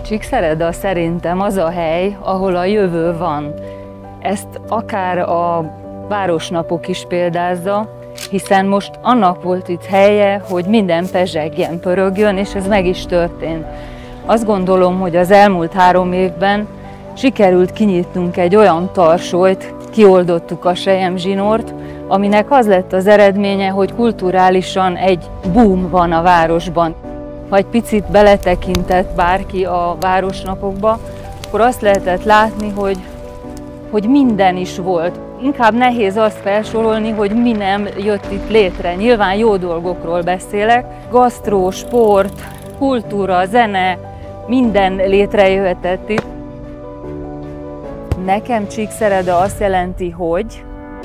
Csíkszereda szerintem az a hely, ahol a jövő van. Ezt akár a városnapok is példázza, hiszen most annak volt itt helye, hogy minden pezsegjen, pörögjön, és ez meg is történt. Azt gondolom, hogy az elmúlt 3 évben sikerült kinyitnunk egy olyan tarsolyt, kioldottuk a selyemzsinort, aminek az lett az eredménye, hogy kulturálisan egy boom van a városban. Ha egy picit beletekintett bárki a városnapokba, akkor azt lehetett látni, hogy minden is volt. Inkább nehéz azt felsorolni, hogy mi nem jött itt létre. Nyilván jó dolgokról beszélek. Gasztró, sport, kultúra, zene, minden létrejöhetett itt. Nekem Csíkszereda azt jelenti, hogy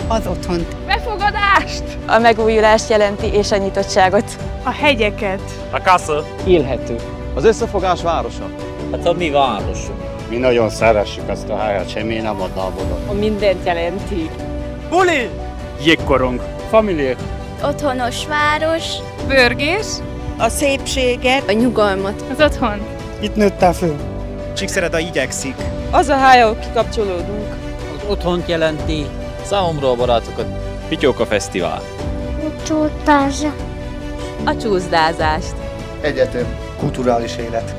az otthont. Befogadást! A megújulást jelenti, és a nyitottságot. A hegyeket. A casza. Élhető. Az összefogás városa. Hát a mi városunk. Mi nagyon szeressük ezt a helyet, semmi nem ad lábodat. A mindent jelenti. Buli! Jégkorong. Familia. Otthonos város. Pörgés. A szépséget. A nyugalmat. Az otthon. Itt nőttem föl. Csíkszereda igyekszik. Az a hely, ahol kikapcsolódunk. Az otthont jelenti. Számomra a barátokat. Pityóka Fesztivál. Csótázsa. A csúszdázást. Egyetem. Kulturális élet.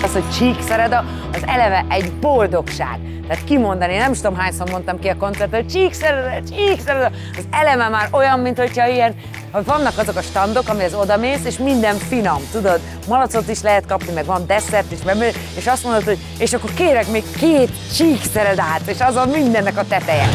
Az, hogy Csíkszereda, az eleve egy boldogság. Tehát kimondani, nem is tudom hányszor mondtam ki a koncerten, hogy Csíkszereda, az eleve már olyan, mint hogyha ilyen, hogy vannak azok a standok, amihez odamész, és minden finom, tudod, malacot is lehet kapni, meg van desszert is, és azt mondod, hogy és akkor kérek még 2 Csíkszeredát, és azon mindennek a teteje.